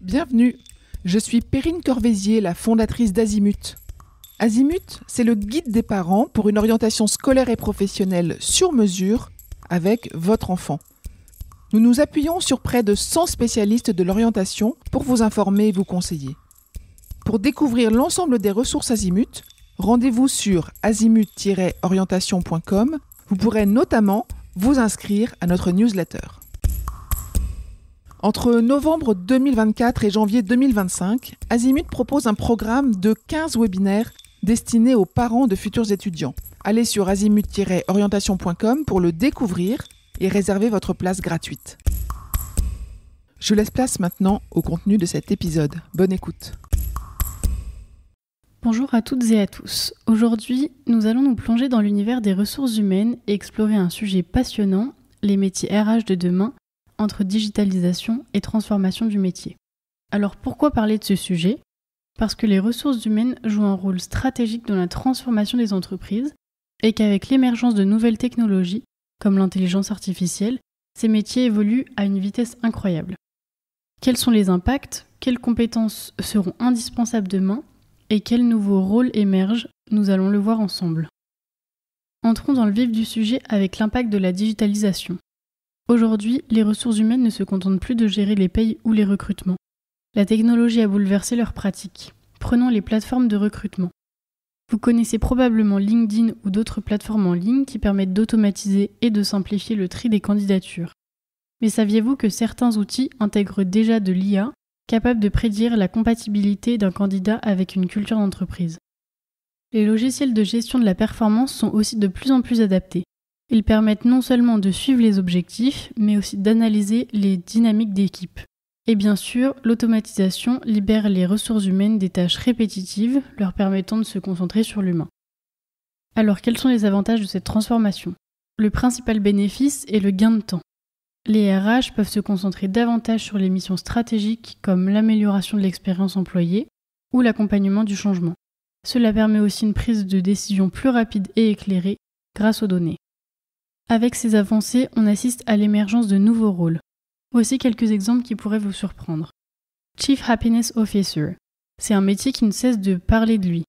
Bienvenue, je suis Perrine Corvézier, la fondatrice d'Azimut. Azimut, c'est le guide des parents pour une orientation scolaire et professionnelle sur mesure avec votre enfant. Nous nous appuyons sur près de 100 spécialistes de l'orientation pour vous informer et vous conseiller. Pour découvrir l'ensemble des ressources Azimut, rendez-vous sur azimut-orientation.com. Vous pourrez notamment vous inscrire à notre newsletter. Entre novembre 2024 et janvier 2025, Azimut propose un programme de 15 webinaires destinés aux parents de futurs étudiants. Allez sur azimut-orientation.com pour le découvrir et réserver votre place gratuite. Je laisse place maintenant au contenu de cet épisode. Bonne écoute. Bonjour à toutes et à tous. Aujourd'hui, nous allons nous plonger dans l'univers des ressources humaines et explorer un sujet passionnant, les métiers RH de demain, entre digitalisation et transformation du métier. Alors pourquoi parler de ce sujet ? Parce que les ressources humaines jouent un rôle stratégique dans la transformation des entreprises et qu'avec l'émergence de nouvelles technologies, comme l'intelligence artificielle, ces métiers évoluent à une vitesse incroyable. Quels sont les impacts ? Quelles compétences seront indispensables demain ? Et quels nouveaux rôles émergent ? Nous allons le voir ensemble. Entrons dans le vif du sujet avec l'impact de la digitalisation. Aujourd'hui, les ressources humaines ne se contentent plus de gérer les payes ou les recrutements. La technologie a bouleversé leurs pratiques. Prenons les plateformes de recrutement. Vous connaissez probablement LinkedIn ou d'autres plateformes en ligne qui permettent d'automatiser et de simplifier le tri des candidatures. Mais saviez-vous que certains outils intègrent déjà de l'IA capable de prédire la compatibilité d'un candidat avec une culture d'entreprise? Les logiciels de gestion de la performance sont aussi de plus en plus adaptés. Ils permettent non seulement de suivre les objectifs, mais aussi d'analyser les dynamiques d'équipe. Et bien sûr, l'automatisation libère les ressources humaines des tâches répétitives, leur permettant de se concentrer sur l'humain. Alors, quels sont les avantages de cette transformation ? Le principal bénéfice est le gain de temps. Les RH peuvent se concentrer davantage sur les missions stratégiques comme l'amélioration de l'expérience employée ou l'accompagnement du changement. Cela permet aussi une prise de décision plus rapide et éclairée grâce aux données. Avec ces avancées, on assiste à l'émergence de nouveaux rôles. Voici quelques exemples qui pourraient vous surprendre. Chief Happiness Officer. C'est un métier qui ne cesse de parler de lui.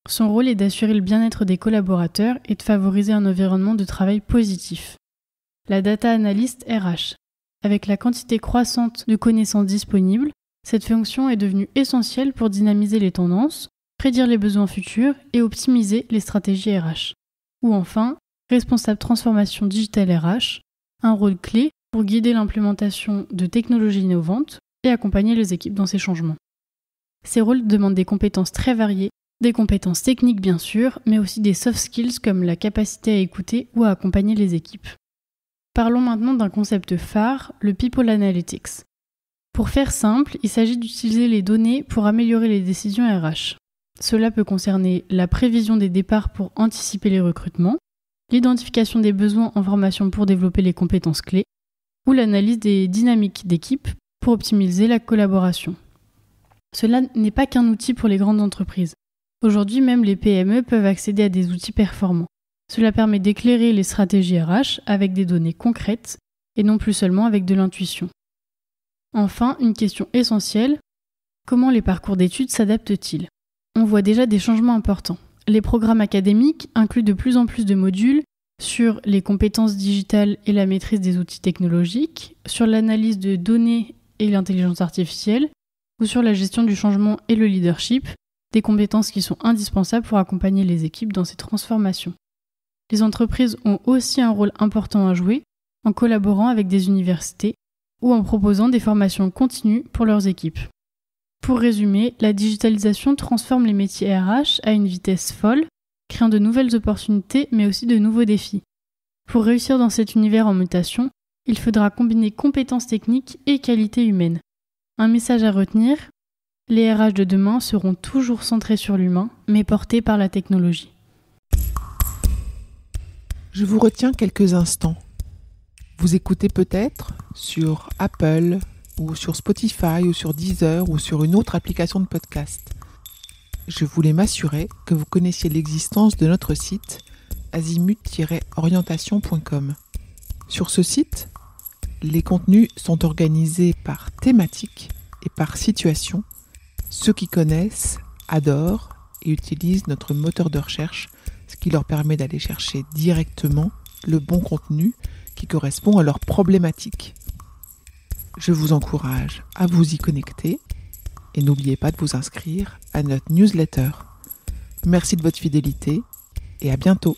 Son rôle est d'assurer le bien-être des collaborateurs et de favoriser un environnement de travail positif. La Data Analyst RH. Avec la quantité croissante de connaissances disponibles, cette fonction est devenue essentielle pour dynamiser les tendances, prédire les besoins futurs et optimiser les stratégies RH. Ou enfin, responsable transformation digitale RH, un rôle clé pour guider l'implémentation de technologies innovantes et accompagner les équipes dans ces changements. Ces rôles demandent des compétences très variées, des compétences techniques bien sûr, mais aussi des soft skills comme la capacité à écouter ou à accompagner les équipes. Parlons maintenant d'un concept phare, le People Analytics. Pour faire simple, il s'agit d'utiliser les données pour améliorer les décisions RH. Cela peut concerner la prévision des départs pour anticiper les recrutements, l'identification des besoins en formation pour développer les compétences clés, ou l'analyse des dynamiques d'équipe pour optimiser la collaboration. Cela n'est pas qu'un outil pour les grandes entreprises. Aujourd'hui, même les PME peuvent accéder à des outils performants. Cela permet d'éclairer les stratégies RH avec des données concrètes et non plus seulement avec de l'intuition. Enfin, une question essentielle, comment les parcours d'études s'adaptent-ils ? On voit déjà des changements importants. Les programmes académiques incluent de plus en plus de modules sur les compétences digitales et la maîtrise des outils technologiques, sur l'analyse de données et l'intelligence artificielle, ou sur la gestion du changement et le leadership, des compétences qui sont indispensables pour accompagner les équipes dans ces transformations. Les entreprises ont aussi un rôle important à jouer en collaborant avec des universités ou en proposant des formations continues pour leurs équipes. Pour résumer, la digitalisation transforme les métiers RH à une vitesse folle, créant de nouvelles opportunités mais aussi de nouveaux défis. Pour réussir dans cet univers en mutation, il faudra combiner compétences techniques et qualité humaine. Un message à retenir, les RH de demain seront toujours centrés sur l'humain, mais portés par la technologie. Je vous retiens quelques instants. Vous écoutez peut-être sur Apple ou sur Spotify ou sur Deezer ou sur une autre application de podcast. Je voulais m'assurer que vous connaissiez l'existence de notre site azimut-orientation.com. Sur ce site, les contenus sont organisés par thématique et par situation. Ceux qui connaissent adorent et utilisent notre moteur de recherche, ce qui leur permet d'aller chercher directement le bon contenu qui correspond à leur problématique. Je vous encourage à vous y connecter et n'oubliez pas de vous inscrire à notre newsletter. Merci de votre fidélité et à bientôt.